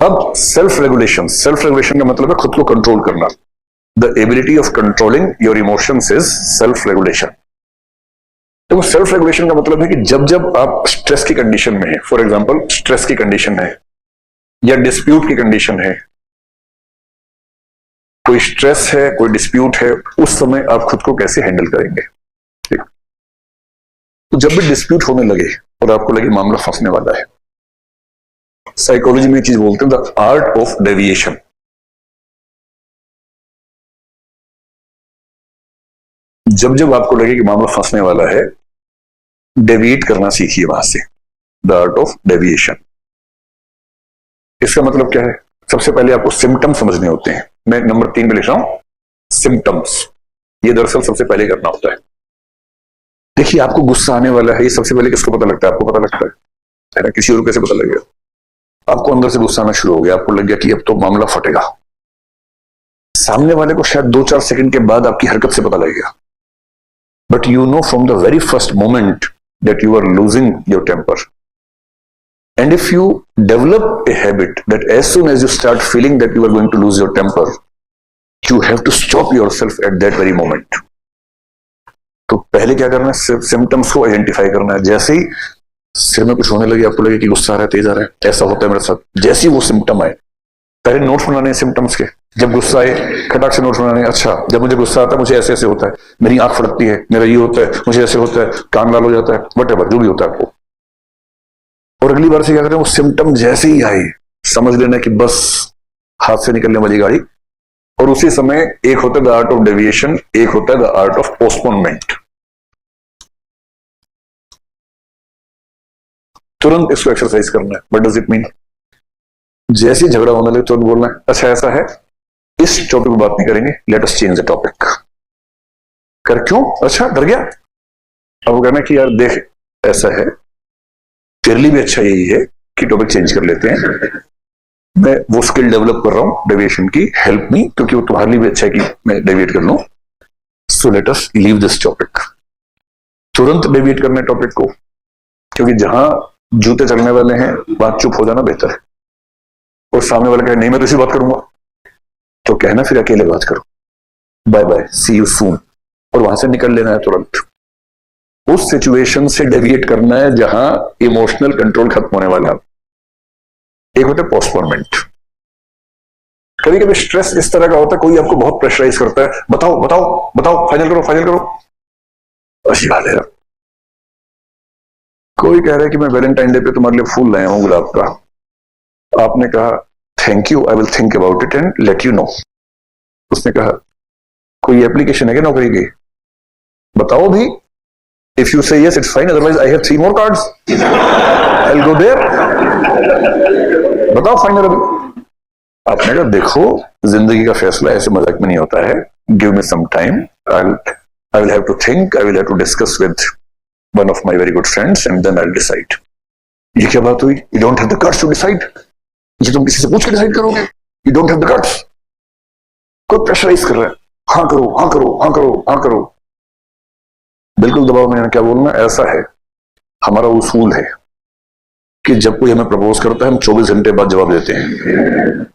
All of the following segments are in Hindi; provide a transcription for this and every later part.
अब सेल्फ रेगुलेशन का मतलब है खुद को कंट्रोल करना। The ability of controlling your emotions is self regulation. तो सेल्फ रेगुलेशन का मतलब है कि जब जब आप स्ट्रेस की कंडीशन में है, फॉर एग्जांपल स्ट्रेस की कंडीशन है या डिस्प्यूट की कंडीशन है, कोई स्ट्रेस है, कोई डिस्प्यूट है, उस समय आप खुद को कैसे हैंडल करेंगे। ठीक, तो जब भी डिस्प्यूट होने लगे और आपको लगे मामला फंसने वाला है, साइकोलॉजी में चीज बोलते हैं द आर्ट ऑफ डेविएशन। जब जब आपको लगे कि मामला फंसने वाला है, डेविएट करना सीखिए वहां से, द आर्ट ऑफ डेविएशन। इसका मतलब क्या है? सबसे पहले आपको सिम्टम समझने होते हैं। मैं नंबर 3 पे लिख रहा हूं, सिम्टम्स। ये दरअसल सबसे पहले करना होता है। देखिए, आपको गुस्सा आने वाला है, ये सबसे पहले किसको पता लगता है? आपको पता लगता है ना? किसी और को कैसे पता लगेगा? आपको अंदर से गुस्सा आना शुरू हो गया, आपको लग गया कि अब तो मामला फटेगा। सामने वाले को शायद 2-4 सेकंड के बाद आपकी हरकत से पता लगेगा, but you know from the very first moment that you are losing your temper. And if you develop a habit that as soon as you start feeling that you are going to lose your temper, you have to stop yourself at that very moment. तो पहले क्या करना है? सिम्टम्स को आइडेंटिफाई करना है। जैसे ही सिर में कुछ होने लगे, आपको लगे कि गुस्सा आ रहा है, तेज आ रहा है, ऐसा होता है मेरे साथ, जैसे ही वो सिम्टम आए, पहले नोट्स बनाने हैं सिम्टम्स के। जब गुस्सा आए, खटाक से नोट्स बनाने। अच्छा, जब मुझे गुस्सा आता है, मुझे ऐसे ऐसे होता है, मेरी आंख फड़कती है, मेरा ये होता है, मुझे ऐसे होता है, कान लाल हो जाता है, वटेवर जो भी होता है आपको। और अगली बार से क्या करें? वो सिम्टम जैसे ही आए, समझ लेना कि बस हाथ से निकलने वाली गाड़ी। और उसी समय एक होता है द आर्ट ऑफ डेविएशन, एक होता है द आर्ट ऑफ पोस्टपोनमेंट। तुरंत इसको एक्सरसाइज करना है। What does it mean? जैसे झगड़ा होने लगे तुरंत बोलना है, अच्छा ऐसा है, इस टॉपिक पर बात नहीं करेंगे, let us change the topic. कर क्यों? अच्छा डर गया। अब वो कहना कि यार देख, ऐसा है, तेरे लिए भी अच्छा यही है कि टॉपिक चेंज कर लेते हैं। मैं वो स्किल डेवलप कर रहा हूं डेविएशन की, हेल्प मी, क्योंकि वो तुम्हारे लिए भी अच्छा है कि मैं डेविएट कर लूं। So let us leave this topic. तुरंत डेविएट करना है टॉपिक को, क्योंकि जहां जूते चलने वाले हैं वहां चुप हो जाना बेहतर है। और सामने वाला कहे नहीं मैं तो इसी बात करूंगा, तो कहना फिर अकेले बात करो, bye bye, see you soon, और वहां से निकल लेना है तुरंत। उस सिचुएशन से डेविएट करना है जहां इमोशनल कंट्रोल खत्म होने वाला है। एक होता है पोस्टपोनमेंट। कभी कभी स्ट्रेस इस तरह का होता है, कोई आपको बहुत प्रेशराइज करता है, बताओ बताओ बताओ, फाइनल करो फाइनल करो। अच्छी बात है। कोई कह रहा है कि मैं वैलेंटाइन डे पे तुम्हारे लिए फूल लाया हूं गुलाब का। आपने कहा thank you, I will think about it and let you know. उसने कहा कोई एप्लीकेशन है क्या नौकरी की? बताओ भी। If you say yes, it's fine. Otherwise, I have 3 more cards. I'll go there. बताओ फाइनल अभी। आपने कहा देखो, जिंदगी का फैसला ऐसे मजाक में नहीं होता है। Give me some time. I will have to think. I will have to discuss with one of my very good friends, and then I'll decide. ये क्या बात हुई? You don't have the guts to decide. ये तुम किसी से पूछ के डिसाइड करोगे? You don't have the guts. कोई प्रेशराइज कर रहा है, हाँ करो हाँ करो हाँ करो हाँ करो। बिल्कुल दबाव में क्या बोलना? ऐसा है, हमारा उसूल है कि जब कोई हमें प्रपोज करता है, हम 24 घंटे बाद जवाब देते हैं।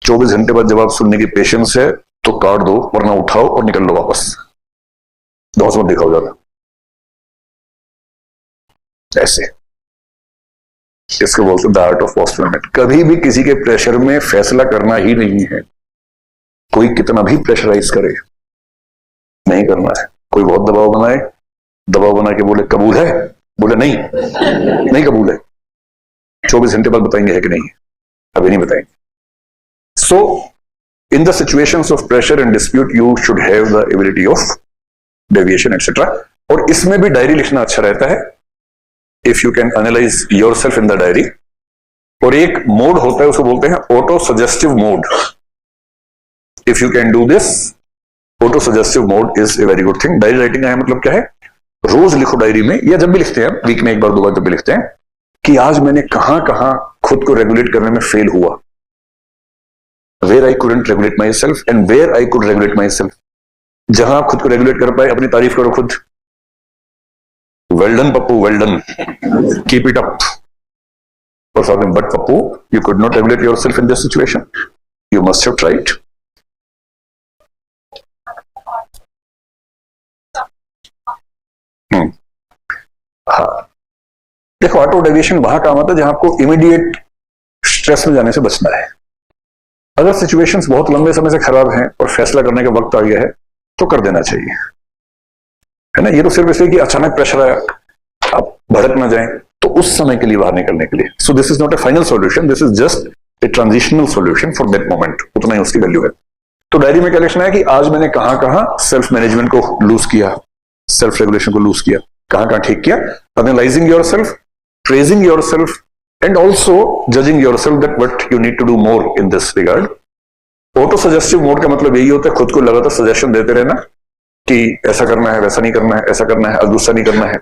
24 घंटे बाद जवाब सुनने की पेशेंस है तो काट दो, वरना उठाओ और निकल लो वापस। दोस्त मत दिखाओ ज्यादा। ऐसे इसको बोलते द आर्ट ऑफ पोस्टपोनमेंट। कभी भी किसी के प्रेशर में फैसला करना ही नहीं है। कोई कितना भी प्रेशराइज करे, नहीं करना है। कोई बहुत दबाव बनाए, दबाव बना के बोले कबूल है, बोले नहीं नहीं कबूल है, 24 घंटे बाद बताएंगे है कि नहीं, अभी नहीं बताएंगे। So in the situations of pressure and dispute you should have the ability of deviation etcetera. और इसमें भी डायरी लिखना अच्छा रहता है, if you can analyse yourself in the diary. और एक मोड होता है, उसको बोलते हैं auto suggestive mode. If you can do this, auto suggestive mode is a very good thing. Diary writing का मतलब क्या है? रोज लिखो डायरी में, या जब भी लिखते हैं, वीक में 1 बार 2 बार जब भी लिखते हैं, कि आज मैंने कहां कहां खुद को रेगुलेट करने में फेल हुआ। Where I couldn't regulate myself and where I could regulate myself. जहां आप खुद को रेगुलेट कर पाए, अपनी तारीफ करो खुद। Well done Pappu, well done, keep it up. और साथ में but Pappu you could not regulate yourself in this situation, you must have tried. हाँ, देखो ऑटो डेविएशन वहां काम आता है जहां आपको इमीडिएट स्ट्रेस में जाने से बचना है। अगर सिचुएशंस बहुत लंबे समय से खराब हैं और फैसला करने का वक्त आ गया है तो कर देना चाहिए, है ना। ये तो सिर्फ इसलिए कि अचानक प्रेशर आया, आप भड़क ना जाएं, तो उस समय के लिए बाहर निकलने के लिए। So this is not A final solution, this is just a transitional solution for that moment, उतना ही उसकी वैल्यू है। तो डायरी में क्या लिखना है कि आज मैंने कहां कहां सेल्फ मैनेजमेंट को लूज किया, सेल्फ रेगुलेशन को लूज किया, कहां कहां ठीक किया, analysing yourself, praising yourself and also judging yourself that what you need to do more in this regard। Auto suggestive mode का मतलब यही होता है खुद को लगातार सजेशन देते रहना कि ऐसा करना है, वैसा नहीं करना है, ऐसा करना है, गुस्सा नहीं करना है।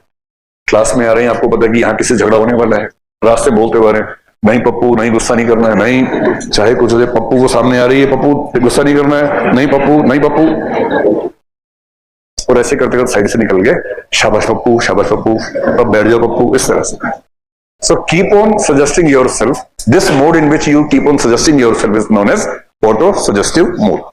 क्लास में आ रहे हैं, आपको पता है कि यहाँ किसी झगड़ा होने वाला है, रास्ते बोलते हुए नहीं पप्पू, नहीं गुस्सा नहीं करना है, नहीं चाहे कुछ हो जाए, पप्पू को सामने आ रही है, पप्पू गुस्सा नहीं करना है, नहीं पप्पू, नहीं पप्पू, और ऐसे करते करते साइड से निकल गए, शाबाश पप्पू, शाबाश पप्पू, अब बैठ जाओ पप्पू, इस तरह से। So keep on suggesting yourself. This mode in which you keep on suggesting yourself is known as auto-suggestive mode.